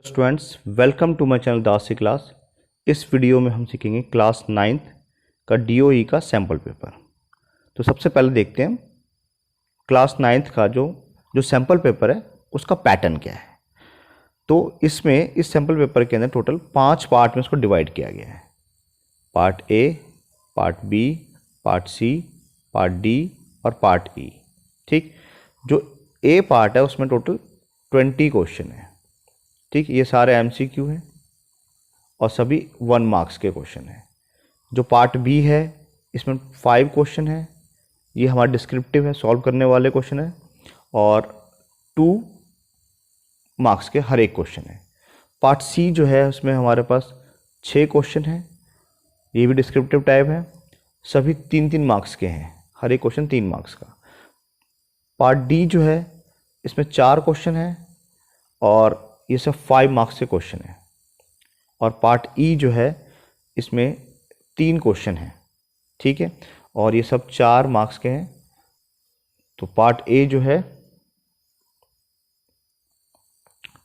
Students, welcome to my channel Dasi class. इस video में हम सीखेंगे क्लास 9th का डीओई का सैम्पल पेपर। तो सबसे पहले देखते हैं क्लास 9th का जो सैम्पल पेपर है उसका पैटर्न क्या है। तो इसमें इस सैम्पल पेपर के अंदर टोटल 5 पार्ट में इसको डिवाइड किया गया है। Part A, part B, part C, part D और पार्ट ई। ठीक, जो ए पार्ट है उसमें टोटल 20 क्वेश्चन है। ठीक, ये सारे एमसीक्यू हैं और सभी 1 मार्क्स के क्वेश्चन हैं। जो पार्ट बी है इसमें 5 क्वेश्चन है, ये हमारा डिस्क्रिप्टिव है, सॉल्व करने वाले क्वेश्चन है और 2 मार्क्स के हर एक क्वेश्चन है। पार्ट सी जो है उसमें हमारे पास 6 क्वेश्चन हैं, ये भी डिस्क्रिप्टिव टाइप है, सभी 3-3 मार्क्स के हैं, हर एक क्वेश्चन 3 मार्क्स का। पार्ट डी जो है इसमें 4 क्वेश्चन है और ये सब 5 मार्क्स के क्वेश्चन है। और पार्ट ई जो है इसमें 3 क्वेश्चन है, ठीक है, और ये सब 4 मार्क्स के हैं। तो पार्ट ए जो है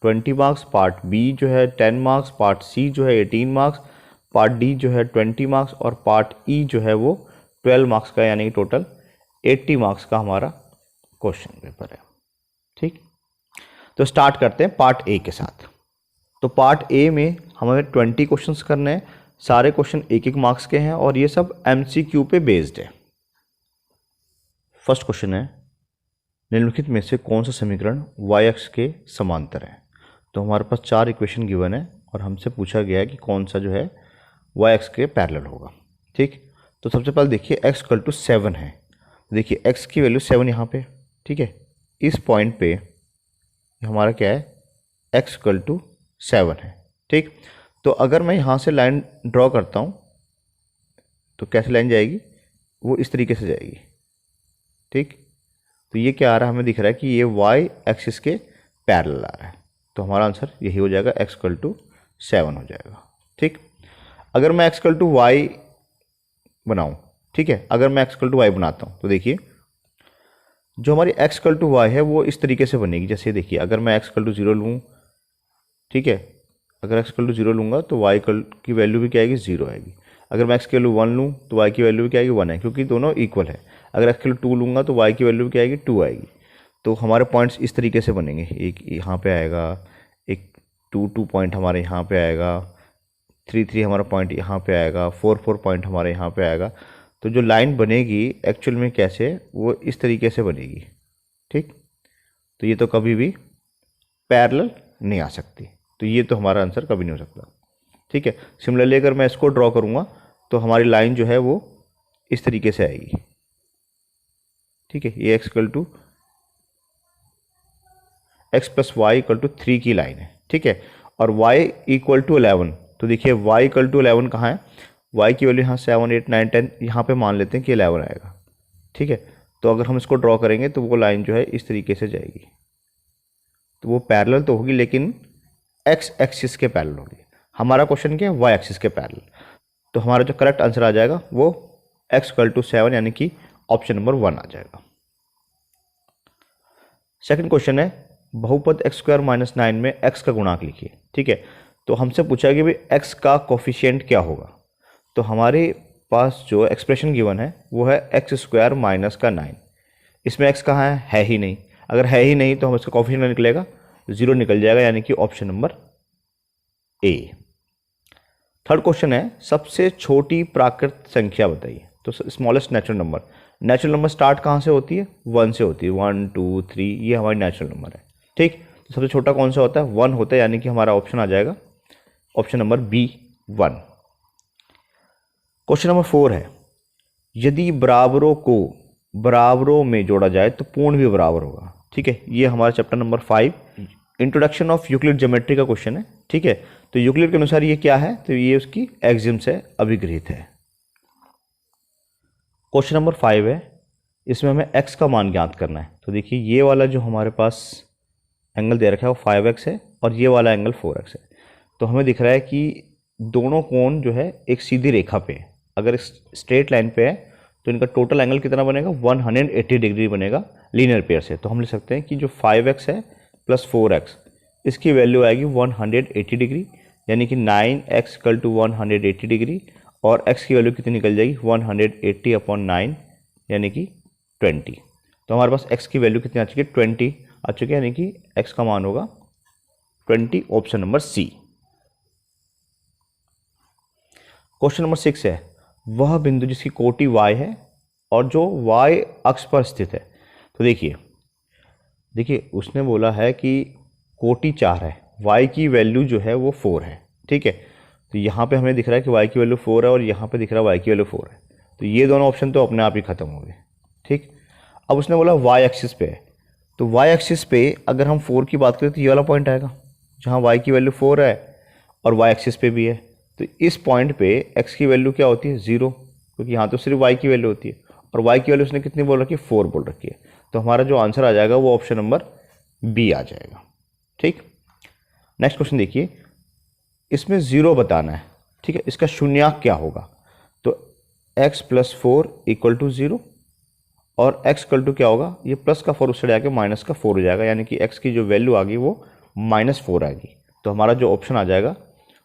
20 मार्क्स, पार्ट बी जो है 10 मार्क्स, पार्ट सी जो है 18 मार्क्स, पार्ट डी जो है 20 मार्क्स और पार्ट ई जो है वो 12 मार्क्स का, यानी कि टोटल 80 मार्क्स का हमारा क्वेश्चन पेपर है। ठीक, तो स्टार्ट करते हैं पार्ट ए के साथ। तो पार्ट ए में हमें 20 क्वेश्चंस करने हैं, सारे क्वेश्चन 1-1 मार्क्स के हैं और ये सब एमसीक्यू पे बेस्ड है। फर्स्ट क्वेश्चन है, निम्नलिखित में से कौन सा समीकरण y अक्ष के समांतर है। तो हमारे पास 4 इक्वेशन गिवन है और हमसे पूछा गया है कि कौन सा जो है y अक्ष के पैरेलल होगा। ठीक, तो सबसे पहले देखिए x = 7 है। देखिए x की वैल्यू 7 यहाँ पे, ठीक है, इस पॉइंट पे हमारा क्या है, x = 7 है। ठीक, तो अगर मैं यहाँ से लाइन ड्रॉ करता हूँ तो कैसे लाइन जाएगी, वो इस तरीके से जाएगी। ठीक, तो ये क्या आ रहा है, हमें दिख रहा है कि ये y एक्सिस के पैरेलल आ रहा है, तो हमारा आंसर यही हो जाएगा, x = 7 हो जाएगा। ठीक, अगर मैं x = y बनाऊँ, ठीक है, अगर मैं x = y बनाता हूँ तो देखिए जो हमारी x = y है वो इस तरीके से बनेगी। जैसे देखिए, अगर मैं x = 0 लूँ, ठीक है, अगर x = 0 लूँगा तो y की वैल्यू भी क्या आएगी, 0 आएगी। अगर मैं x की वैल्यू 1 लूँ तो y की वैल्यू भी क्या आएगी, 1 है, क्योंकि दोनों इक्वल है। अगर x की वैल्यू 2 लूँगा तो y की वैल्यू भी क्या आएगी, 2 आएगी। तो हमारे पॉइंट्स इस तरीके से बनेंगे, एक यहाँ पे आएगा, एक 2 पॉइंट हमारे यहाँ पे आएगा, 3 हमारा पॉइंट यहाँ पे आएगा, 4 पॉइंट हमारे यहाँ पे आएगा। तो जो लाइन बनेगी एक्चुअल में कैसे, वो इस तरीके से बनेगी। ठीक, तो ये तो कभी भी पैरेलल नहीं आ सकती, तो ये तो हमारा आंसर कभी नहीं हो सकता। ठीक है, सिमिलरली अगर मैं इसको ड्रॉ करूँगा तो हमारी लाइन जो है वो इस तरीके से आएगी। ठीक है, ये x + x + y = 3 की लाइन है। ठीक है, और y = 11, तो देखिए y = 11 कहाँ है, y की वैल्यू यहाँ 7, 8, 9, 10, यहाँ पे मान लेते हैं कि 11 आएगा। ठीक है, तो अगर हम इसको ड्रॉ करेंगे तो वो लाइन जो है इस तरीके से जाएगी, तो वो पैरेलल तो होगी लेकिन x एक्सिस के पैरेलल होगी। हमारा क्वेश्चन क्या है, y एक्सिस के पैरेलल। तो हमारा जो करेक्ट आंसर आ जाएगा वो x = 7, यानी कि ऑप्शन नंबर 1 आ जाएगा। सेकंड क्वेश्चन है, बहुपद x² - 9 में x का गुणांक लिखिए। ठीक है, तो हमसे पूछा कि भाई x का कोफिशिएंट क्या होगा। तो हमारे पास जो एक्सप्रेशन गिवन है वो है x² - 9। इसमें x कहाँ है ही नहीं। अगर है ही नहीं तो हम इसका कोफिशिएंट निकलेगा, 0 निकल जाएगा, यानी कि option number A. Third question है, सबसे छोटी प्राकृत संख्या बताइए। तो smallest natural number, natural number start कहाँ से होती है, 1 से होती है, 1, 2, 3, ये हमारी नेचुरल नंबर है। ठीक, तो सबसे छोटा कौन सा होता है, 1 होता है, यानी कि हमारा ऑप्शन आ जाएगा option number B, 1। Question number 4 है, यदि बराबरों को बराबरों में जोड़ा जाए तो पूर्ण भी बराबर होगा। ठीक है, ये हमारा chapter number 5 introduction of Euclid geometry का क्वेश्चन है। ठीक है, तो यूक्लिड के अनुसार ये क्या है, तो ये उसकी एक्सिम से अभिगृहित है। क्वेश्चन नंबर 5 है, इसमें हमें x का मान ज्ञात करना है। तो देखिए ये वाला जो हमारे पास एंगल दे रखा है वो 5x है और ये वाला एंगल 4x है। तो हमें दिख रहा है कि दोनों कोण जो है एक सीधी रेखा पे है। अगर स्ट्रेट लाइन पे है तो इनका टोटल एंगल कितना बनेगा, 180 डिग्री बनेगा लीनियर पेयर से। तो हम लिख सकते हैं कि जो 5x है + 4x, इसकी वैल्यू आएगी 180 डिग्री, यानी कि 9x इक्वल टू 180 डिग्री, और x की वैल्यू कितनी निकल जाएगी 180 अपॉन 9 यानी कि 20। तो हमारे पास x की वैल्यू कितनी आ चुकी है 20 आ चुकी है, यानी कि x का मान होगा 20, option number C. Question number 6 है, वह बिंदु जिसकी कोटि y है और जो y अक्ष पर स्थित है। तो देखिए उसने बोला है कि कोटि 4 है, y की वैल्यू जो है वो 4 है, ठीक है। तो यहाँ पे हमें दिख रहा है कि y की वैल्यू 4 है और यहाँ पे दिख रहा है y की वैल्यू 4 है, तो ये दोनों ऑप्शन तो अपने आप ही खत्म हो गए, ठीक। अब उसने बोला y एक्सिस पे है, तो y एक्सिस पे अगर हम 4 की बात करें तो ये वाला पॉइंट आएगा जहाँ y की वैल्यू 4 है और y एक्सिस पे भी है। तो इस पॉइंट पे x की वैल्यू क्या होती है 0, क्योंकि यहाँ तो सिर्फ y की वैल्यू होती है, और y की वैल्यू उसने कितनी बोल रखी है 4 बोल रखी है। तो हमारा जो आंसर आ जाएगा वो ऑप्शन नंबर बी आ जाएगा, ठीक। नेक्स्ट क्वेश्चन देखिए, इसमें 0 बताना है, ठीक है। इसका शून्यांक क्या होगा, तो x प्लस 4 इक्वल टू 0, और x इक्वल टू क्या होगा, ये प्लस का 4 उससे जाके माइनस का 4 हो जाएगा, यानी कि x की जो वैल्यू आ गई वो -4 आएगी। तो हमारा जो ऑप्शन आ जाएगा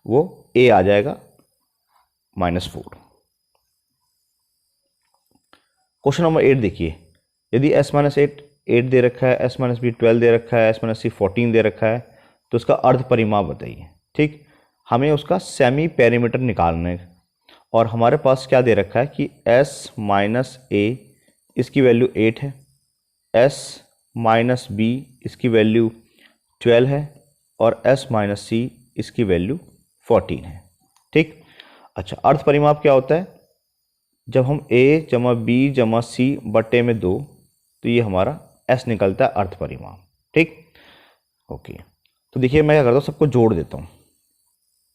वो ए आ जाएगा -4। क्वेश्चन नंबर 8 देखिए, यदि s-8 दे रखा है, s-b 12 दे रखा है, s-c 14 दे रखा है, तो उसका अर्ध परिमाप बताइए, ठीक। हमें उसका सेमी पेरीमीटर निकालना है, और हमारे पास क्या दे रखा है कि s-a इसकी वैल्यू 8 है, s-b इसकी वैल्यू 12 है, और s-c इसकी वैल्यू 14 है, ठीक। अच्छा, अर्ध परिमाप क्या होता है, जब हम a जमा b जमा c बटे में 2, तो ये हमारा s निकलता है अर्ध परिमाप, ठीक। ओके, तो देखिए मैं क्या करता हूँ, सबको जोड़ देता हूँ।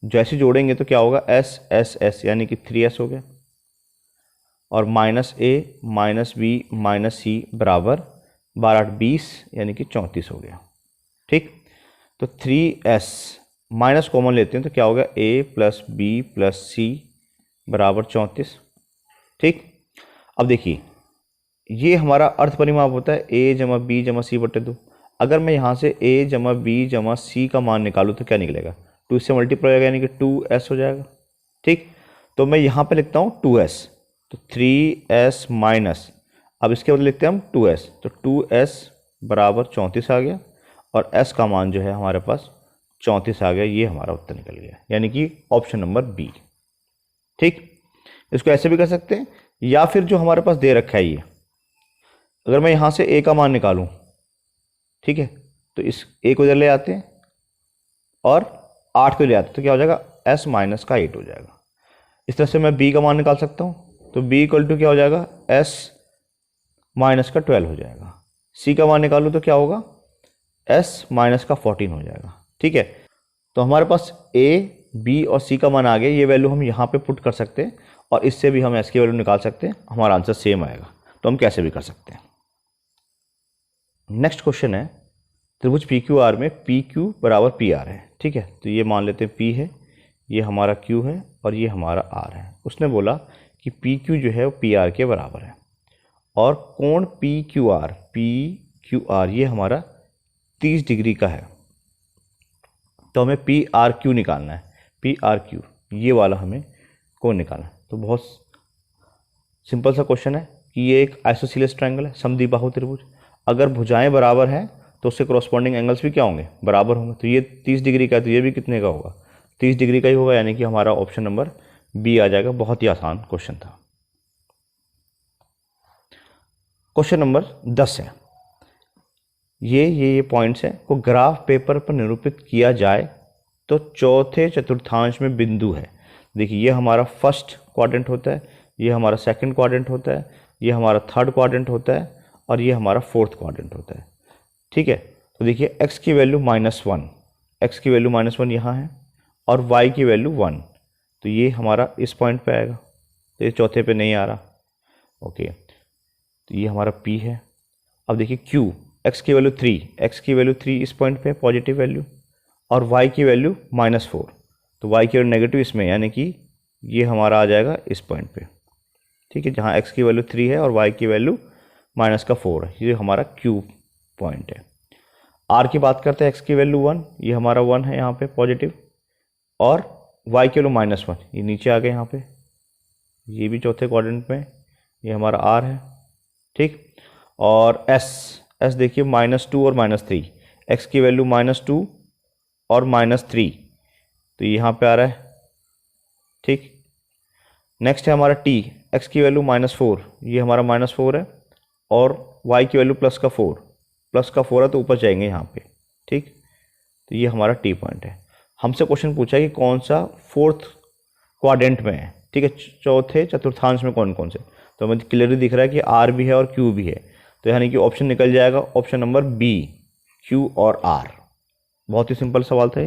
जैसे जोड़ेंगे तो क्या होगा, s s s यानी कि 3s हो गया, और -a -b -c बराबर 12 20 यानी कि 34 हो गया, ठीक। तो 3s माइनस कॉमन लेते हैं तो क्या होगा, a plus b plus c बराबर 34, ठीक। अब देखिए ये हमारा अर्ध परिमाप होता है a जमा b जमा c बटे 2। अगर मैं यहाँ से a जमा b जमा c का मान निकालूँ तो क्या निकलेगा, 2 से मल्टीप्लाई हो जाएगा यानी कि 2s हो जाएगा, ठीक। तो मैं यहाँ पे लिखता हूँ 2s, तो 3s माइनस, अब इसके बाद लिखते हैं हम 2s, तो 2s बराबर 34 आ गया, और s का मान जो है हमारे पास 34 आ गया। ये हमारा उत्तर निकल गया, यानी कि ऑप्शन नंबर बी, ठीक। इसको ऐसे भी कर सकते हैं, या फिर जो हमारे पास दे रखा है ये, अगर मैं यहाँ से a का मान निकालूं, ठीक है, तो इस a को इधर ले आते हैं और 8 को ले आते हैं, तो क्या हो जाएगा, s माइनस का 8 हो जाएगा। इस तरह से मैं b का मान निकाल सकता हूँ, तो b इक्वल टू क्या हो जाएगा, s माइनस का 12 हो जाएगा। c का मान निकालूँ तो क्या होगा, s माइनस का 14 हो जाएगा, ठीक है। तो हमारे पास a b और c का मान आ गया, ये वैल्यू हम यहाँ पे पुट कर सकते हैं, और इससे भी हम s की वैल्यू निकाल सकते हैं, हमारा आंसर सेम आएगा। तो हम कैसे भी कर सकते हैं। नेक्स्ट क्वेश्चन है, त्रिभुज पी क्यू आर में पी क्यू बराबर पी आर है, ठीक है। तो ये मान लेते हैं p है, ये हमारा q है, और ये हमारा r है। उसने बोला कि पी क्यू जो है वो पी आर के बराबर है, और कोण पी क्यू आर ये हमारा 30 डिग्री का है। तो हमें पी आर क्यू निकालना है, पी आर क्यू ये वाला हमें कोण निकालना है। तो बहुत सिंपल सा क्वेश्चन है कि ये एक आइसोसेलेस ट्रायंगल है, समद्विबाहु त्रिभुज। अगर भुजाएं बराबर हैं तो उससे करस्पॉन्डिंग एंगल्स भी क्या होंगे, बराबर होंगे। तो ये 30 डिग्री का है, तो ये भी कितने का होगा, 30 डिग्री का ही होगा, यानी कि हमारा ऑप्शन नंबर बी आ जाएगा। बहुत ही आसान क्वेश्चन था। क्वेश्चन नंबर 10 है, ये पॉइंट्स हैं को ग्राफ पेपर पर निरूपित किया जाए तो चौथे चतुर्थांश में बिंदु है। देखिए ये हमारा फर्स्ट क्वाड्रेंट होता है, ये हमारा सेकंड क्वाड्रेंट होता है, ये हमारा थर्ड क्वाड्रेंट होता है, और ये हमारा फोर्थ क्वाड्रेंट होता है, ठीक है। तो देखिए x की वैल्यू -1, x की वैल्यू -1 यहाँ है, और y की वैल्यू 1, तो ये हमारा इस पॉइंट पे आएगा, तो ये चौथे पे नहीं आ रहा, ओके। तो ये हमारा p है। अब देखिए q, x की वैल्यू 3, x की वैल्यू 3 इस पॉइंट पे पॉजिटिव वैल्यू, और y की वैल्यू -4, तो y की वैल्यू नेगेटिव इसमें, यानी कि ये हमारा आ जाएगा इस पॉइंट पे, ठीक है, जहाँ x की वैल्यू 3 है और y की वैल्यू -4 है। ये हमारा q पॉइंट है। आर की बात करते हैं, एक्स की वैल्यू 1, ये हमारा 1 है यहाँ पे पॉजिटिव, और वाई की वैल्यू -1, ये नीचे आ गए यहाँ पे, ये भी चौथे क्वाड्रेंट में, ये हमारा आर है, ठीक। और एस देखिए -2 और -3, एक्स की वैल्यू -2 और -3, तो यहाँ पे आ रहा है, ठीक। नेक्स्ट है हमारा टी, एक्स की वैल्यू -4, ये हमारा -4 है, और वाई की वैल्यू +4 है, तो ऊपर जाएंगे यहाँ पे, ठीक। तो ये हमारा टी पॉइंट है। हमसे क्वेश्चन पूछा है कि कौन सा फोर्थ क्वाड्रेंट में है, ठीक है, चौथे चतुर्थांश में कौन कौन से, तो हमें क्लियरली दिख रहा है कि आर भी है और क्यू भी है, तो यानी कि ऑप्शन निकल जाएगा ऑप्शन नंबर बी, क्यू और आर। बहुत ही सिंपल सवाल था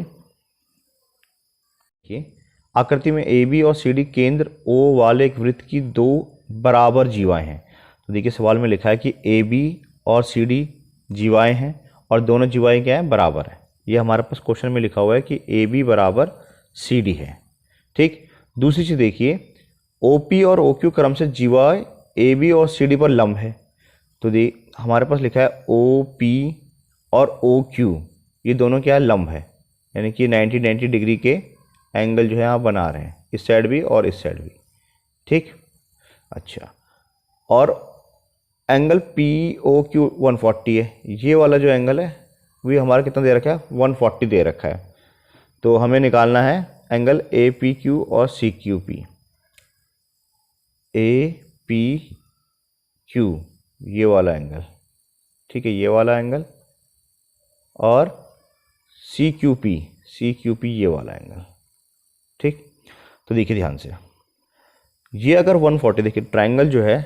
ये। आकृति में ए बी और सी डी केंद्र ओ वाले एक वृत्त की दो बराबर जीवाएं हैं। तो देखिए सवाल में लिखा है कि ए बी और सी डी जीवाएं हैं और दोनों जीवाएं क्या है, बराबर है। ये हमारे पास क्वेश्चन में लिखा हुआ है कि ए बी बराबर सी डी है, ठीक। दूसरी चीज़ देखिए, ओ पी और ओ क्यू क्रम से जीवाएं ए बी और सी डी पर लंब है। तो हमारे पास लिखा है ओ पी और ओ क्यू, ये दोनों क्या है, लंब है, यानी कि 90 डिग्री के एंगल जो है यहाँ बना रहे हैं, इस साइड भी और इस साइड भी, ठीक। अच्छा, और एंगल पी ओ क्यू 140 है, ये वाला जो एंगल है वो हमारा कितना दे रखा है, 140 दे रखा है। तो हमें निकालना है एंगल ए पी क्यू और C Q P. A P Q ये वाला एंगल, ठीक है, ये वाला एंगल, और सी क्यू पी ये वाला एंगल, ठीक। तो देखिए ध्यान से, ये अगर 140, देखिए ट्रायंगल जो है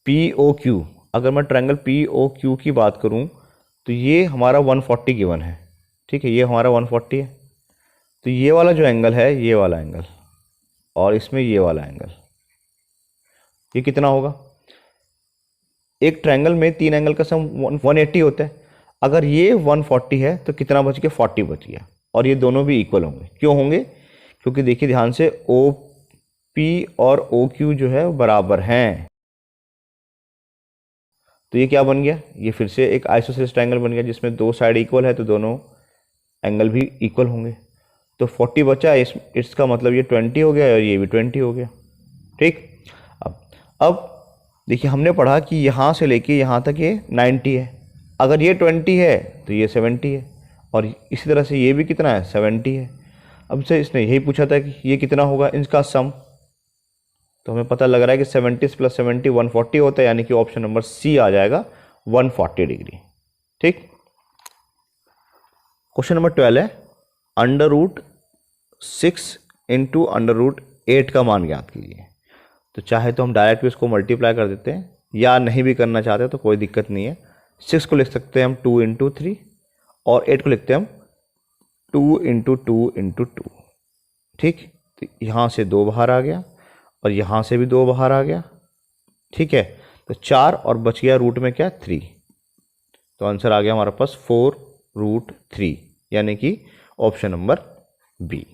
पी ओ क्यू, अगर मैं ट्रायंगल पी ओ क्यू की बात करूं तो ये हमारा 140 गिवन है, ठीक है, ये हमारा 140 है। तो ये वाला जो एंगल है, ये वाला एंगल, और इसमें ये वाला एंगल, ये कितना होगा। एक ट्रायंगल में तीन एंगल का सम 180 होता है। अगर ये 140 है तो कितना बच गया, 40 बच गया, और ये दोनों भी इक्वल होंगे। क्यों होंगे, क्योंकि देखिए ध्यान से ओ पी और ओ क्यू जो है बराबर हैं। तो ये क्या बन गया, ये फिर से एक आइसोसेलेस ट्रायंगल बन गया जिसमें दो साइड इक्वल है, तो दोनों एंगल भी इक्वल होंगे। तो 40 बचा, इसका मतलब ये 20 हो गया और ये भी 20 हो गया, ठीक। अब देखिए हमने पढ़ा कि यहाँ से लेके यहाँ तक ये 90 है, अगर ये 20 है तो ये 70 है, और इसी तरह से ये भी कितना है, 70 है। अब से इसने यही पूछा था कि ये कितना होगा इनका सम, तो हमें पता लग रहा है कि 70 + 70 140 होता है, यानी कि ऑप्शन नंबर सी आ जाएगा 140 डिग्री, ठीक। क्वेश्चन नंबर 12 है, √6 × √8 का मान ज्ञात कीजिए। तो चाहे तो हम डायरेक्ट भी इसको मल्टीप्लाई कर देते हैं, या नहीं भी करना चाहते तो कोई दिक्कत नहीं है। 6 को लिख सकते हैं हम 2 × 3, और 8 को लिखते हैं हम 2 × 2 × 2, ठीक। तो यहाँ से 2 बाहर आ गया और यहाँ से भी 2 बाहर आ गया, ठीक है। तो 4 और बच गया रूट में क्या, 3। तो आंसर आ गया हमारे पास 4√3, यानी कि option number B.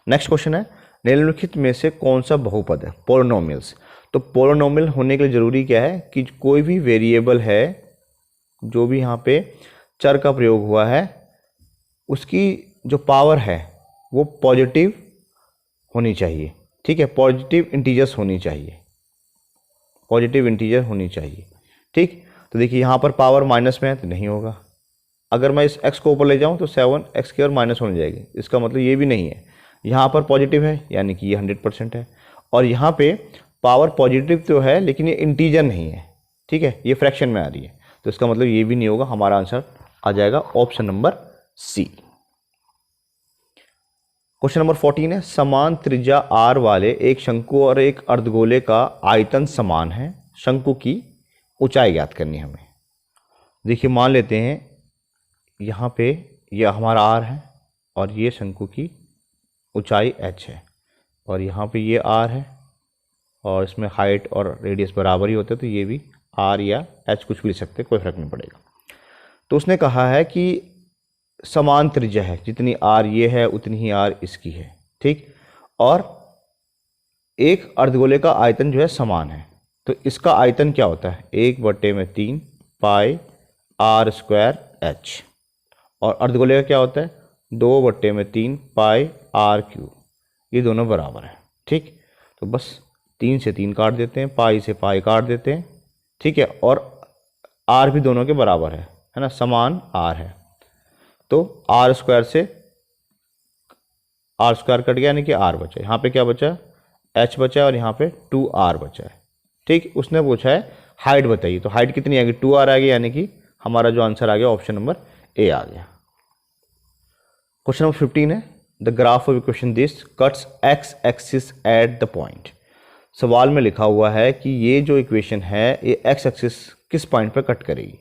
Next question है, निम्नलिखित में से कौन सा बहुपद है, पोलिनोमियल्स। तो पोलिनोमियल होने के लिए ज़रूरी क्या है कि कोई भी वेरिएबल है, जो भी यहाँ पे चर का प्रयोग हुआ है, उसकी जो पावर है वो पॉजिटिव होनी चाहिए, ठीक है, पॉजिटिव इंटीजर्स होनी चाहिए, पॉजिटिव इंटीजर होनी चाहिए, ठीक। तो देखिए यहाँ पर पावर माइनस में है तो नहीं होगा। अगर मैं इस x को ऊपर ले जाऊँ तो 7x² माइनस होने जाएगी, इसका मतलब ये भी नहीं है। यहाँ पर पॉजिटिव है यानी कि ये 100% है, और यहाँ पे पावर पॉजिटिव तो है लेकिन ये इंटीजर नहीं है, ठीक है, ये फ्रैक्शन में आ रही है, तो इसका मतलब ये भी नहीं होगा। हमारा आंसर आ जाएगा option number C. Question number 14 है, समान त्रिज्या r वाले एक शंकु और एक अर्धगोले का आयतन समान है, शंकु की ऊंचाई ज्ञात करनी है हमें। देखिए मान लेते हैं यहाँ पे यह हमारा r है और ये शंकु की ऊंचाई h है, और यहाँ पे ये r है और इसमें हाइट और रेडियस बराबर ही होते हैं, तो ये भी r या h कुछ भी ले सकते हैं, कोई फर्क नहीं पड़ेगा। तो उसने कहा है कि समान त्रिज्या है, जितनी r ये है उतनी ही r इसकी है, ठीक, और एक अर्धगोले का आयतन जो है समान है। तो इसका आयतन क्या होता है, 1/3 पाई आर स्क्वायर एच, और अर्धगोले का क्या होता है 2/3 पाई आर क्यूब, ये दोनों बराबर है। ठीक, तो बस 3 से 3 काट देते हैं, पाई से पाई काट देते हैं। ठीक है, और आर भी दोनों के बराबर है ना, समान आर है। तो आर स्क्वायर से आर स्क्वायर कट गया, यानी कि आर बचा। यहाँ पे क्या बचा, एच बचा, और यहाँ पे 2r बचा है। ठीक, उसने पूछा है हाइट बताइए, तो हाइट कितनी आएगी 2r आ गई, यानी कि हमारा जो आंसर आ गया ऑप्शन नंबर ए आ गया। क्वेश्चन नंबर 15 है, the graph of equation this cuts x axis at the point. सवाल में लिखा हुआ है कि ये जो इक्वेशन है ये एक्स एक्सिस किस पॉइंट पर कट करेगी।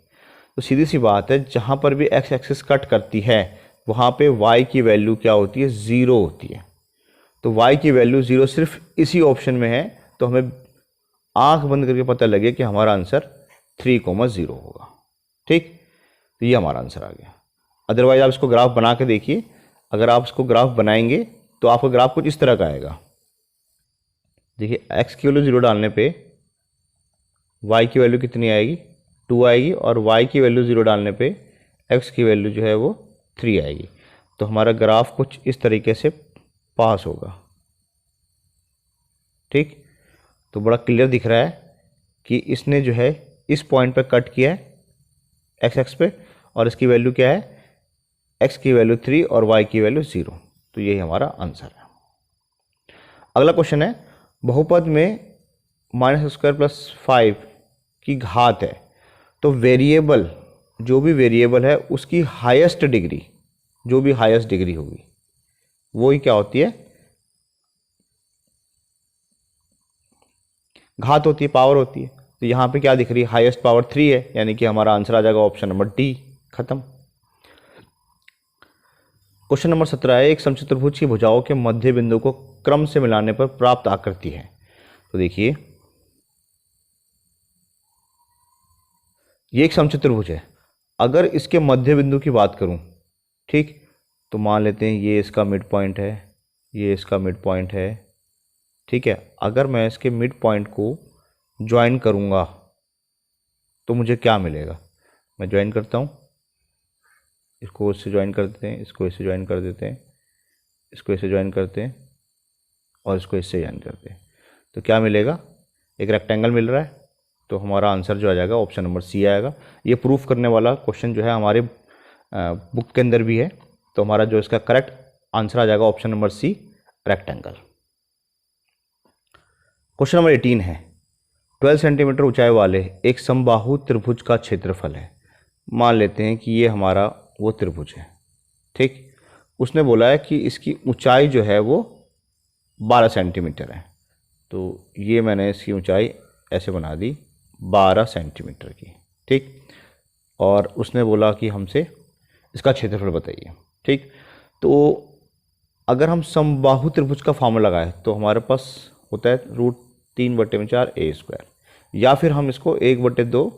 तो सीधी सी बात है, जहाँ पर भी एक्स एक्सिस कट करती है वहाँ पे y की वैल्यू क्या होती है 0 होती है। तो y की वैल्यू 0 सिर्फ इसी ऑप्शन में है, तो हमें आंख बंद करके पता लगे कि हमारा आंसर 3,0 होगा। ठीक, तो ये हमारा आंसर आ गया। अदरवाइज आप इसको ग्राफ बना के देखिए, अगर आप इसको ग्राफ बनाएंगे तो आपका ग्राफ कुछ इस तरह का आएगा। देखिए x की वैल्यू 0 डालने पे y की वैल्यू कितनी आएगी 2 आएगी, और y की वैल्यू 0 डालने पे x की वैल्यू जो है वो 3 आएगी। तो हमारा ग्राफ कुछ इस तरीके से पास होगा। ठीक, तो बड़ा क्लियर दिख रहा है कि इसने जो है इस पॉइंट पे कट किया है एक्स एक्स पे, और इसकी वैल्यू क्या है x की वैल्यू 3 और y की वैल्यू 0। तो यही हमारा आंसर है। अगला क्वेश्चन है, बहुपद में -2 + 5 की घात है, तो वेरिएबल जो भी वेरिएबल है उसकी हाईएस्ट डिग्री, जो भी हाईएस्ट डिग्री होगी वो ही क्या होती है, घात होती है, पावर होती है। तो यहाँ पे क्या दिख रही है, हाईएस्ट पावर 3 है, यानी कि हमारा आंसर आ जाएगा ऑप्शन नंबर डी। खत्म। क्वेश्चन नंबर 17 है, एक समचतुर्भुज की भुजाओं के मध्य बिंदु को क्रम से मिलाने पर प्राप्त आकृति है। तो देखिए ये एक समचतुर्भुज है, अगर इसके मध्य बिंदु की बात करूं, ठीक, तो मान लेते हैं ये इसका मिड पॉइंट है, ये इसका मिड पॉइंट है। ठीक है, अगर मैं इसके मिड पॉइंट को ज्वाइन करूंगा तो मुझे क्या मिलेगा, मैं ज्वाइन करता हूं, इसको इससे ज्वाइन कर देते हैं, इसको इससे ज्वाइन कर देते हैं, इसको इससे ज्वाइन करते हैं, और इसको इससे ज्वाइन करते हैं, तो क्या मिलेगा, एक रेक्टेंगल मिल रहा है। तो हमारा आंसर जो आ जाएगा ऑप्शन नंबर सी आएगा। ये प्रूफ करने वाला क्वेश्चन जो है हमारे बुक के अंदर भी है, तो हमारा जो इसका करेक्ट आंसर आ जाएगा option number C, rectangle. Question number 18 है, 12 सेंटीमीटर ऊंचाई वाले एक समबाहु त्रिभुज का क्षेत्रफल है। मान लेते हैं कि ये हमारा वो त्रिभुज है। ठीक, उसने बोला है कि इसकी ऊंचाई जो है वो 12 सेंटीमीटर है। तो ये मैंने इसकी ऊंचाई ऐसे बना दी 12 सेंटीमीटर की। ठीक, और उसने बोला कि हमसे इसका क्षेत्रफल बताइए। ठीक, तो अगर हम समबाहु त्रिभुज का फॉर्मूला लगाए तो हमारे पास होता है √3/4 a², या फिर हम इसको 1/2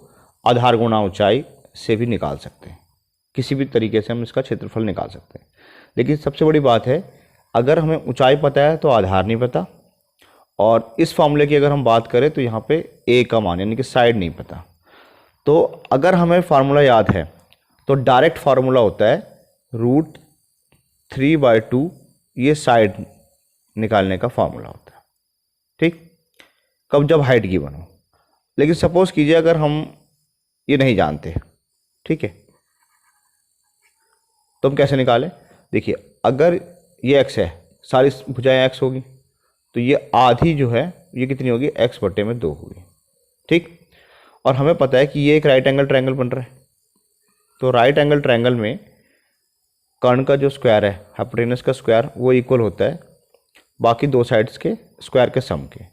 आधार गुणा ऊंचाई से भी निकाल सकते हैं। किसी भी तरीके से हम इसका क्षेत्रफल निकाल सकते हैं। लेकिन सबसे बड़ी बात है, अगर हमें ऊंचाई पता है तो आधार नहीं पता, और इस फॉर्मूले की अगर हम बात करें तो यहाँ पे a का मान यानी कि साइड नहीं पता। तो अगर हमें फार्मूला याद है तो डायरेक्ट फार्मूला होता है √3/2, ये साइड निकालने का फार्मूला होता है। ठीक, कब, जब हाइट गिवन हो। लेकिन सपोज कीजिए अगर हम ये नहीं जानते, ठीक है, तो हम कैसे निकालें। देखिए अगर ये x है, सारी भुजाएं x होगी, तो ये आधी जो है ये कितनी होगी, x/2 होगी। ठीक, और हमें पता है कि ये एक राइट एंगल ट्रायंगल बन रहा है। तो राइट एंगल ट्रायंगल में कर्ण का जो स्क्वायर है, हाइपोटेनस का स्क्वायर, वो इक्वल होता है बाकी दो साइड्स के स्क्वायर के सम के।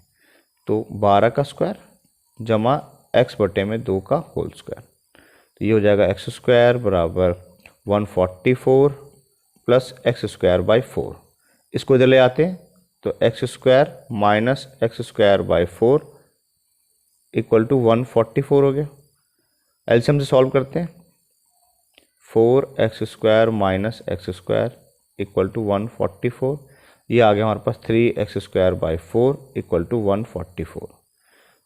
तो 12 का स्क्वायर जमा x/2 का होल स्क्वायर, तो ये हो जाएगा x² = 144 + x²/4। इसको इधर ले आते हैं तो x² - x²/4 = 144 हो गया। एलसीएम से सॉल्व करते हैं, 4x² - x² = 144, ये आ गया हमारे पास 3x²/4 = 144।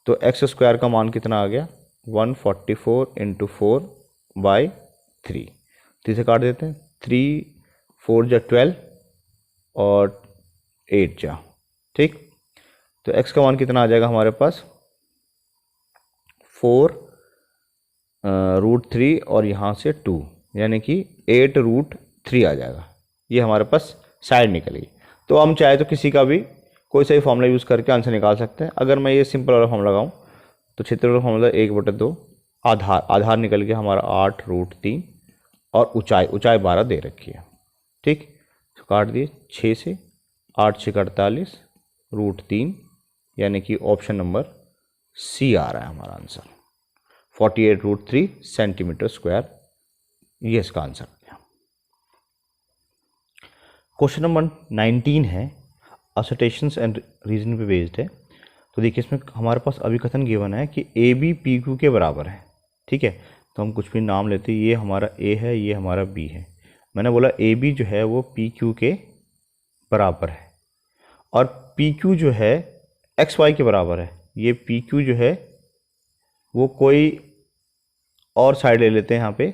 तो x² का मान कितना आ गया 144 इंटू 4/3, 3 से काट देते हैं, 3 4 जा 12 और 8 जा, ठीक। तो x का मान कितना आ जाएगा हमारे पास 4√3 और यहाँ से 2, यानी कि 8√3 आ जाएगा। ये हमारे पास साइड निकल गई। तो हम चाहे तो किसी का भी कोई सा भी फॉर्मूला यूज़ करके आंसर निकाल सकते हैं। अगर मैं ये सिंपल वाला फॉर्मूला लगाऊँ तो क्षेत्रफल का फॉर्मूला 1/2, आधार निकल गया हमारा 8√3 और ऊंचाई 12 दे रखी है, ठीक। तो काट दिए 6 से, 8 6 48 √3, यानी कि ऑप्शन नंबर सी आ रहा है हमारा आंसर, 48√3 सेंटीमीटर स्क्वायर, ये इसका आंसर हो गया। क्वेश्चन नंबर 19 है, असर्टेशंस एंड रीजन पे बेस्ड है। तो देखिए इसमें हमारे पास अभी कथन गिवन है कि ए बी पी क्यू के बराबर है, ठीक है। तो हम कुछ भी नाम लेते हैं, ये हमारा ए है, ये हमारा बी है। मैंने बोला ए बी जो है वो पी क्यू के बराबर है और पी क्यू जो है एक्स वाई के बराबर है। ये पी क्यू जो है वो कोई और साइड ले लेते हैं, यहाँ पे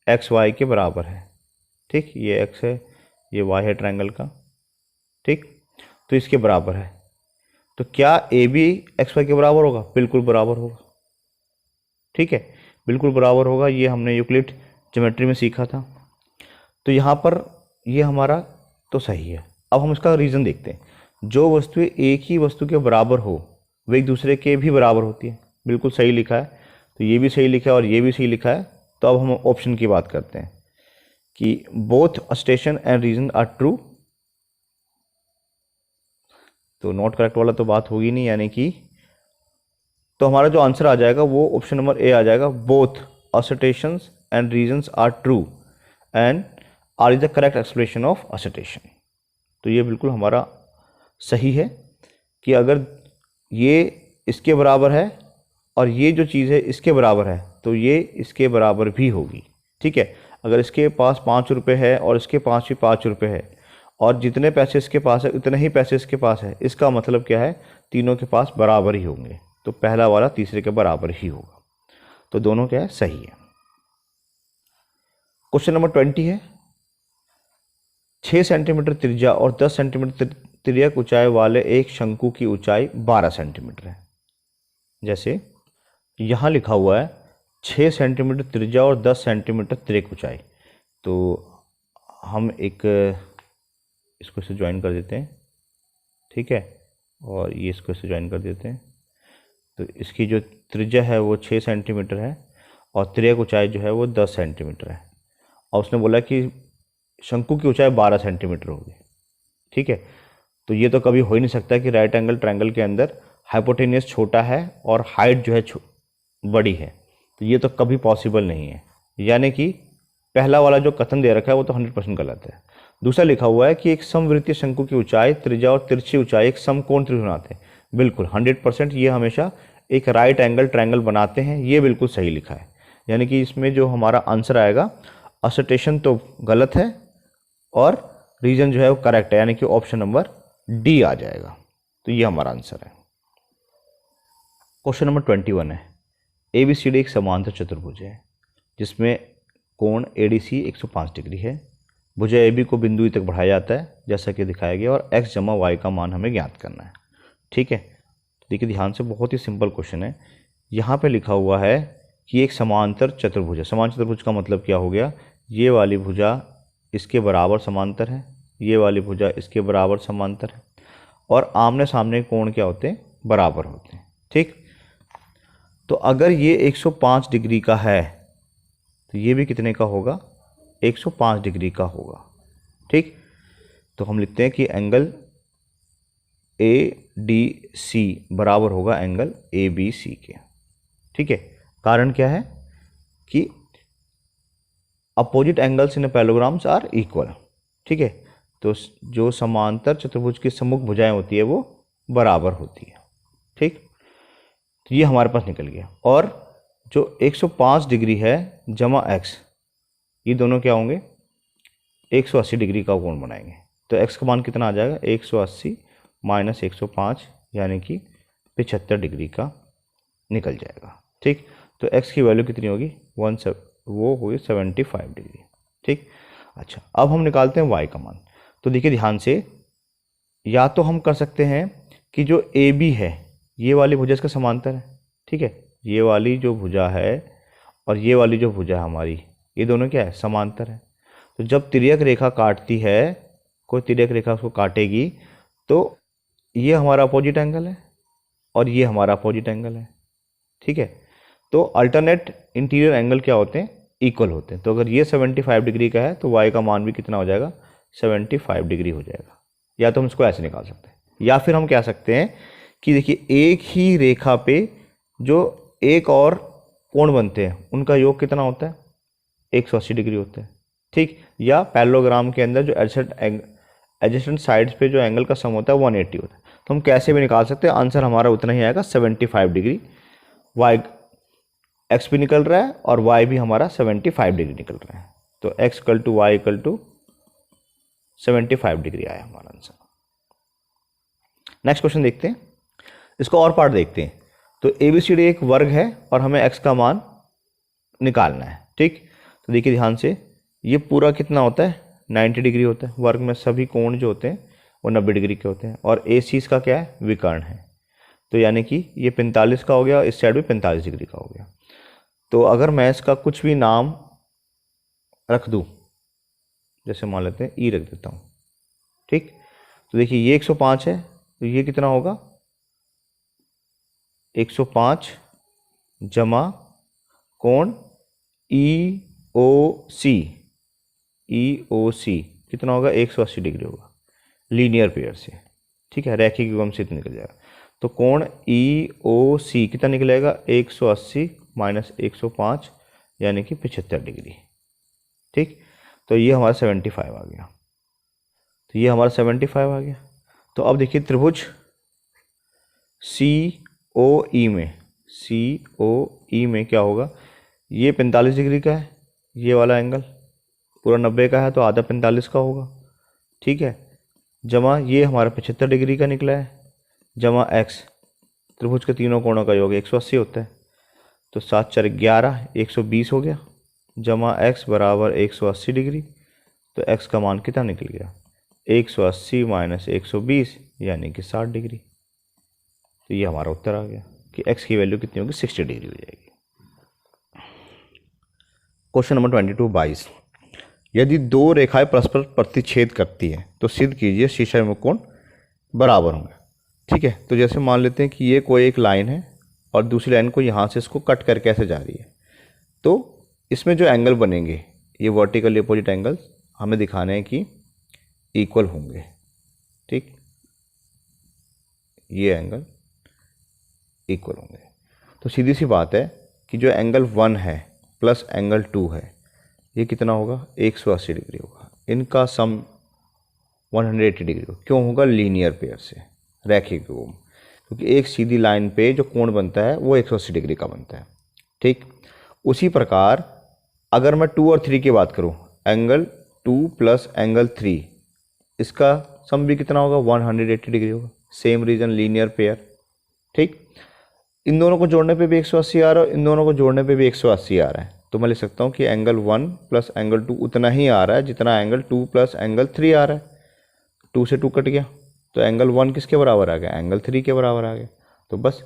एक्स वाई के बराबर है, ठीक। ये एक्स है, ये वाई है ट्रायंगल का, ठीक। तो इसके बराबर है। तो क्या ए बी एक्स वाई के बराबर होगा? बिल्कुल बराबर होगा, ठीक है, बिल्कुल बराबर होगा। ये हमने यूक्लिड ज्योमेट्री में सीखा था। तो यहाँ पर ये हमारा तो सही है। अब हम इसका रीज़न देखते हैं। जो वस्तुएं एक ही वस्तु के बराबर हो वे एक दूसरे के भी बराबर होती है, बिल्कुल सही लिखा है। तो ये भी सही लिखा है और ये भी सही लिखा है। तो अब हम ऑप्शन की बात करते हैं कि both statement and reason are true. तो नॉट करेक्ट वाला तो बात होगी नहीं, यानी कि तो हमारा जो आंसर आ जाएगा वो ऑप्शन नंबर ए आ जाएगा, both assertions and reasons are true and R is the correct expression of assertion. तो ये बिल्कुल हमारा सही है कि अगर ये इसके बराबर है और ये जो चीज़ है इसके बराबर है तो ये इसके बराबर भी होगी, ठीक है। अगर इसके पास 5 रुपये है और इसके पास भी 5 रुपये है और जितने पैसे इसके पास है उतने ही पैसे इसके पास है, इसका मतलब क्या है, तीनों के पास बराबर ही होंगे। तो पहला वाला तीसरे के बराबर ही होगा। तो दोनों क्या है, सही है। क्वेश्चन नंबर 20 है, 6 सेंटीमीटर त्रिज्या और 10 सेंटीमीटर तिर्यक ऊंचाई वाले एक शंकु की ऊंचाई 12 सेंटीमीटर है। जैसे यहाँ लिखा हुआ है 6 सेंटीमीटर त्रिज्या और 10 सेंटीमीटर तिर्यक ऊंचाई। तो हम एक इसको इससे ज्वाइन कर देते हैं, ठीक है, और ये इसको इससे ज्वाइन कर देते हैं। तो इसकी जो त्रिज्या है वो 6 सेंटीमीटर है और तिर्यक ऊंचाई जो है वो 10 सेंटीमीटर है। और उसने बोला कि शंकु की ऊंचाई 12 सेंटीमीटर होगी, ठीक है। तो ये तो कभी हो ही नहीं सकता कि राइट एंगल ट्रायंगल के अंदर हाइपोटेनियस छोटा है और हाइट जो है बड़ी है। तो ये तो कभी पॉसिबल नहीं है, यानी कि पहला वाला जो कथन दे रखा है वो तो 100% गलत है। दूसरा लिखा हुआ है कि एक समवृत्तीय शंकु की ऊंचाई, त्रिज्या और तिरछी ऊंचाई एक समकोण त्रिभुज बनाते हैं। बिल्कुल 100% ये हमेशा एक राइट एंगल ट्रायंगल बनाते हैं, ये बिल्कुल सही लिखा है। यानी कि इसमें जो हमारा आंसर आएगा, असर्टेशन तो गलत है और रीजन जो है वो करेक्ट है, यानी कि ऑप्शन नंबर डी आ जाएगा। तो ये हमारा आंसर है। क्वेश्चन नंबर 21 है, ABCD एक समांतर चतुर्भुज है जिसमें कोण ADC 105 डिग्री है। भुजा AB को बिंदु E तक बढ़ाया जाता है जैसा कि दिखाया गया और x जमा y का मान हमें ज्ञात करना है, ठीक है। देखिए ध्यान से, बहुत ही सिंपल क्वेश्चन है। यहाँ पे लिखा हुआ है कि एक समांतर चतुर्भुज है। समांतर चतुर्भुज का मतलब क्या हो गया, ये वाली भुजा इसके बराबर समांतर है, ये वाली भुजा इसके बराबर समांतर है और आमने सामने कोण क्या होते हैं, बराबर होते हैं, ठीक। तो अगर ये 105 डिग्री का है तो ये भी कितने का होगा, 105 डिग्री का होगा, ठीक। तो हम लिखते हैं कि एंगल ADC बराबर होगा एंगल ABC के, ठीक है। कारण क्या है कि opposite angles in parallelograms are equal, ठीक है। तो जो समांतर चतुर्भुज की सम्मुख भुजाएं होती है वो बराबर होती है, ठीक। तो ये हमारे पास निकल गया। और जो 105 डिग्री है जमा x, ये दोनों क्या होंगे, 180 डिग्री का कोण बनाएंगे। तो x का मान कितना आ जाएगा, 180 माइनस 105 यानी कि 75 डिग्री का निकल जाएगा, ठीक। तो x की वैल्यू कितनी होगी, वो होगी 75 डिग्री। ठीक, अच्छा अब हम निकालते हैं y का मान। तो देखिए ध्यान से, या तो हम कर सकते हैं कि जो ए बी है ये वाली भुजा इसका समांतर है, ठीक है, ये वाली जो भुजा है और ये वाली जो भुजा है हमारी, ये दोनों क्या है, समांतर है। तो जब तिर्यक रेखा काटती है, कोई तिर्यक रेखा उसको काटेगी, तो ये हमारा अपोजिट एंगल है और ये हमारा अपोजिट एंगल है। ठीक है, तो अल्टरनेट इंटीरियर एंगल क्या होते हैं, इक्वल होते हैं। तो अगर ये 75 डिग्री का है तो y का मान भी कितना हो जाएगा, 75 डिग्री हो जाएगा। या तो हम इसको ऐसे निकाल सकते हैं, या फिर हम कह सकते हैं कि देखिए एक ही रेखा पे जो एक और कोण बनते हैं उनका योग कितना होता है, 180 डिग्री होता है। ठीक, या पैरेललोग्राम के अंदर जो एडजेसेंट साइड्स पे जो एंगल का सम होता है 180 होता है। तो हम कैसे भी निकाल सकते हैं, आंसर हमारा उतना ही आएगा 75 डिग्री। y x भी निकल रहा है और y भी हमारा 75 डिग्री निकल रहा है। तो x equal to Y equal to 75 degree आया हमारा आंसर। नेक्स्ट क्वेश्चन देखते हैं, इसको और पार्ट देखते हैं। तो ABCD एक वर्ग है और हमें x का मान निकालना है। ठीक, तो देखिए ध्यान से, ये पूरा कितना होता है, 90 डिग्री होता है। वर्ग में सभी कोण जो होते हैं वो 90 डिग्री के होते हैं और AC इसका क्या है, विकर्ण है। तो यानी कि ये 45 का हो गया, इस साइड भी 45 डिग्री का हो गया। तो अगर मैं इसका कुछ भी नाम रख दूं, जैसे मान लेते हैं ई रख देता हूँ। ठीक, तो देखिए ये 105 है, तो ये कितना होगा, 105 जमा कोण EOC कितना होगा, 180 डिग्री होगा, लीनियर पेयर से। ठीक है, रैखिक युग्म से निकल जाएगा। तो कोण EOC कितना निकलेगा, 180 माइनस 105 यानी कि 75 डिग्री। ठीक, तो ये हमारा 75 आ गया। तो ये हमारा 75 आ गया। तो अब देखिए त्रिभुज COE में क्या होगा, ये 45 डिग्री का है, ये वाला एंगल पूरा 90 का है तो आधा 45 का होगा। ठीक है, जमा ये हमारा 75 डिग्री का निकला है, जमा x, त्रिभुज के तीनों कोणों का योग 180 होता है। तो 7 4 11, 120 हो गया, जमा x बराबर 180 डिग्री। तो x का मान कितना निकल गया, 180 माइनस 120 यानी कि 60 डिग्री। तो ये हमारा उत्तर आ गया कि x की वैल्यू कितनी होगी, 60 डिग्री हो जाएगी। क्वेश्चन नंबर 22 यदि दो रेखाएं परस्पर प्रतिच्छेद करती हैं तो सिद्ध कीजिए शीर्ष में कोण बराबर होंगे। ठीक है, तो जैसे मान लेते हैं कि ये कोई एक लाइन है और दूसरी लाइन को यहाँ से इसको कट करके ऐसे जा रही है, तो इसमें जो एंगल बनेंगे ये वर्टिकल अपोजिट एंगल हमें दिखाने हैं कि इक्वल होंगे। ठीक, ये एंगल इक्वल होंगे। तो सीधी सी बात है कि जो एंगल 1 है प्लस एंगल 2 है ये कितना होगा, 180 डिग्री होगा। इनका सम 180 डिग्री होगा। क्यों होगा, लीनियर पेयर से, रैखिक युग्म, क्योंकि एक सीधी लाइन पे जो कोण बनता है वो 180 डिग्री का बनता है। ठीक, उसी प्रकार अगर मैं 2 और 3 की बात करूं, एंगल 2 प्लस एंगल 3, इसका सम भी कितना होगा, 180 डिग्री होगा। Same reason, linear pair. ठीक, इन दोनों को जोड़ने पे भी 180 आ रहा है, इन दोनों को जोड़ने पे भी 180 आ रहा है। तो मैं लिख सकता हूँ कि एंगल 1 प्लस एंगल 2 उतना ही आ रहा है जितना एंगल 2 प्लस एंगल 3 आ रहा है। 2 से 2 कट गया तो एंगल 1 किसके बराबर आ गया, एंगल 3 के बराबर आ गया। तो बस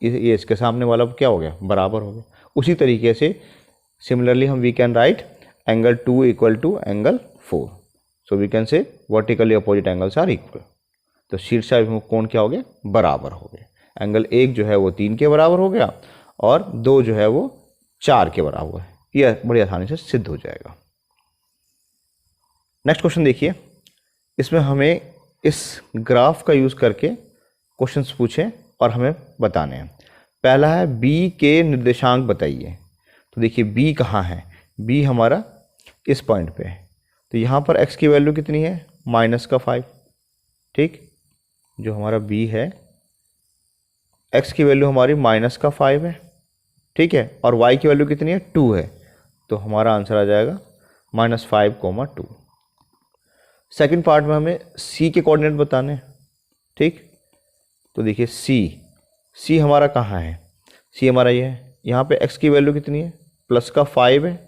ये इसके सामने वाला क्या हो गया, बराबर हो गया। उसी तरीके से सिमिलरली हम we can write angle 2 equal to angle 4। So we can say vertically opposite angles are equal. तो शीर्षाभिमुख कोण क्या हो गया, बराबर हो गए। एंगल 1 जो है वो 3 के बराबर हो गया और 2 जो है वो 4 के बराबर है। यह बड़ी आसानी से सिद्ध हो जाएगा। नेक्स्ट क्वेश्चन देखिए, इसमें हमें इस ग्राफ का यूज करके क्वेश्चंस पूछे और हमें बताने हैं। पहला है बी के निर्देशांक बताइए। तो देखिए बी कहाँ है, बी हमारा इस पॉइंट पे है। तो यहाँ पर x की वैल्यू कितनी है, -5। ठीक, जो हमारा बी है x की वैल्यू हमारी -5 है। ठीक है, और y की वैल्यू कितनी है, 2 है। तो हमारा आंसर आ जाएगा -5, 2। सेकंड पार्ट में हमें c के कोऑर्डिनेट बताने हैं। ठीक, तो देखिए c हमारा कहाँ है, c हमारा ये है। यहाँ पे x की वैल्यू कितनी है, प्लस का 5 है,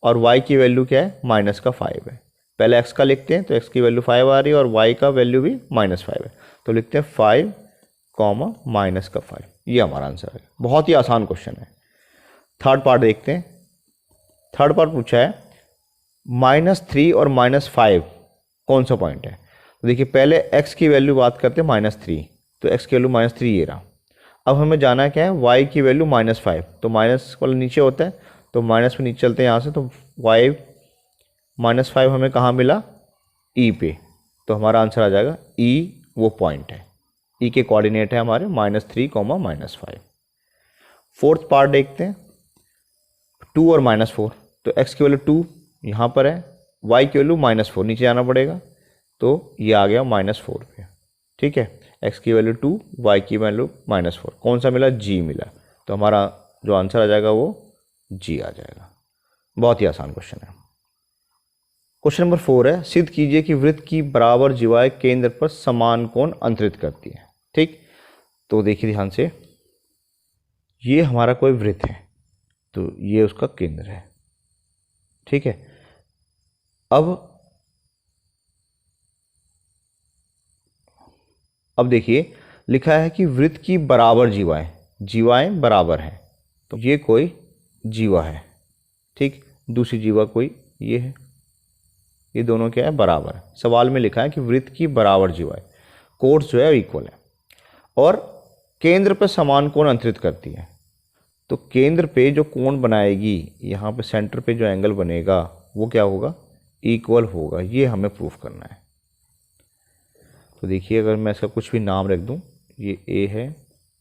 और y की वैल्यू क्या है, माइनस का 5 है। पहले x का लिखते हैं, तो x की वैल्यू 5 आ रही है और y का वैल्यू भी -5 है, तो लिखते हैं 5 कॉमा माइनस का 5। ये हमारा आंसर है। बहुत ही आसान क्वेश्चन है। थर्ड पार्ट देखते हैं। थर्ड पार्ट पूछा है -3 और -5 कौन सा पॉइंट है। तो देखिए पहले x की वैल्यू बात करते हैं -3, तो x की वैल्यू -3 ये रहा। अब हमें जाना क्या है, y की वैल्यू -5, तो माइनस वाला नीचे होता है, तो माइनस में नीचे चलते हैं यहाँ से, तो y -5 हमें कहाँ मिला, e पे, तो हमारा आंसर आ जाएगा e वो पॉइंट है। e के कोऑर्डिनेट है हमारे -3 -5। फोर्थ पार्ट देखते हैं, 2 और -4, तो x की वैल्यू 2 यहाँ पर है, y की वैल्यू -4 नीचे जाना पड़ेगा, तो ये आ गया -4 पे। ठीक है, x की वैल्यू 2, y की वैल्यू -4, कौन सा मिला, g मिला, तो हमारा जो आंसर आ जाएगा वो g आ जाएगा। बहुत ही आसान क्वेश्चन है। क्वेश्चन नंबर 4 है, सिद्ध कीजिए कि वृत्त की बराबर जिवाएं केंद्र पर समान कोण अंतरित करती है। ठीक, तो देखिए ध्यान से, ये हमारा कोई वृत्त है, तो ये उसका केंद्र है। ठीक है, अब देखिए लिखा है कि वृत्त की बराबर जीवाएं बराबर हैं, तो ये कोई जीवा है। ठीक, दूसरी जीवा कोई ये है, ये दोनों क्या है, बराबर है। सवाल में लिखा है कि वृत्त की बराबर जीवाएं, कोर्स जो है इक्वल है, और केंद्र पर समान कोण अंतरित करती है। तो केंद्र पे जो कोण बनाएगी, यहाँ पे सेंटर पे जो एंगल बनेगा वो क्या होगा, इक्वल होगा। ये हमें प्रूफ करना है। तो देखिए अगर मैं इसका कुछ भी नाम रख दूँ, ये ए है,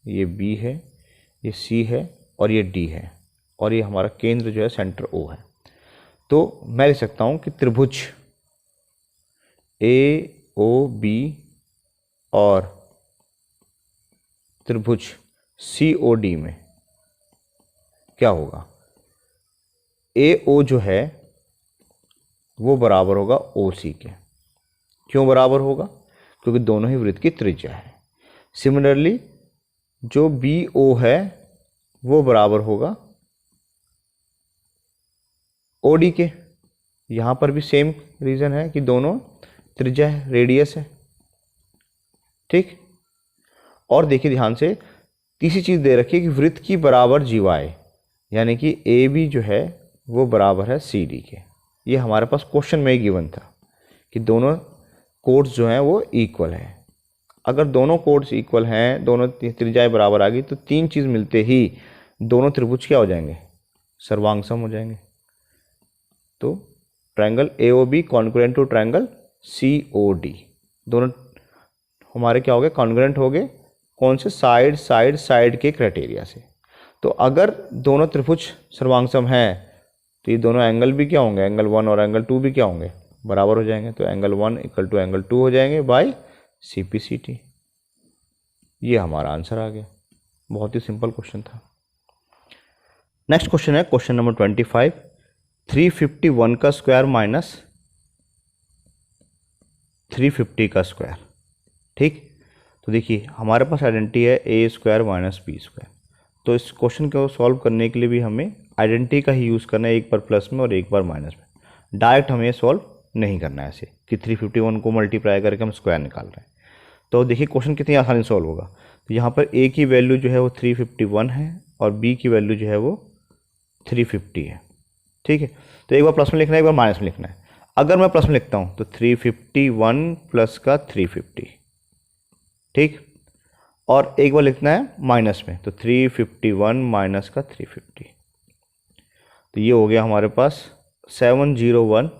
ये बी है, ये सी है और ये डी है, और ये हमारा केंद्र जो है सेंटर ओ है, तो मैं लिख सकता हूँ कि त्रिभुज ए ओ बी और त्रिभुज सी ओ डी में क्या होगा, ए ओ जो है वो बराबर होगा ओ सी के। क्यों बराबर होगा, क्योंकि दोनों ही वृत्त की त्रिज्या है। सिमिलरली जो बी ओ है वो बराबर होगा ओ डी के। यहाँ पर भी सेम रीज़न है कि दोनों त्रिज्या है, रेडियस है। ठीक, और देखिए ध्यान से, तीसरी चीज़ दे रखी है कि वृत्त की बराबर जीवाएं, यानी कि ए बी जो है वो बराबर है सी डी के। ये हमारे पास क्वेश्चन में ही गिवन था कि दोनों कोड्स जो हैं वो इक्वल है। अगर दोनों कोड्स इक्वल हैं, दोनों त्रिज्याएं बराबर आ गई, तो तीन चीज़ मिलते ही दोनों त्रिभुज क्या हो जाएंगे, सर्वांगसम हो जाएंगे। तो triangle A O B congruent to triangle C O D, दोनों हमारे क्या हो गए, कॉन्ग्रुएंट हो गए। कौन से, साइड साइड साइड के क्राइटेरिया से। तो अगर दोनों त्रिभुज सर्वांगसम हैं, तो ये दोनों एंगल भी क्या होंगे, एंगल 1 और एंगल 2 भी क्या होंगे, बराबर हो जाएंगे। तो एंगल 1 इक्वल टू एंगल 2 हो जाएंगे by C P C T. ये हमारा आंसर आ गया। बहुत ही सिंपल क्वेश्चन था। नेक्स्ट क्वेश्चन है क्वेश्चन नंबर 25, 351 का स्क्वायर माइनस 350 का स्क्वायर। ठीक, तो देखिए हमारे पास आइडेंटिटी है ए स्क्वायर माइनस बी स्क्वायर। तो इस क्वेश्चन को सॉल्व करने के लिए भी हमें आइडेंटिटी का ही यूज़ करना है, एक बार प्लस में और एक बार माइनस में। डायरेक्ट हमें सॉल्व नहीं करना है ऐसे कि 351 को मल्टीप्लाई करके हम स्क्वायर निकाल रहे हैं। तो देखिए क्वेश्चन कितनी आसानी से सॉल्व होगा। तो यहाँ पर ए की वैल्यू जो है वो 351 है और बी की वैल्यू जो है वो 350 है। ठीक है, तो एक बार प्लस में लिखना है, एक बार माइनस में लिखना है। अगर मैं प्लस में लिखता हूँ तो 351 प्लस का 350, ठीक, और एक बार लिखना है माइनस में, तो 351 माइनस का 350। तो ये हो गया हमारे पास 701,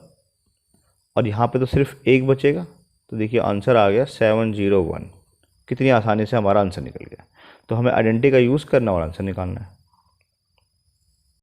और यहाँ पे तो सिर्फ एक बचेगा। तो देखिए आंसर आ गया 701। कितनी आसानी से हमारा आंसर निकल गया। तो हमें आइडेंटिटी का यूज़ करना और आंसर निकालना है।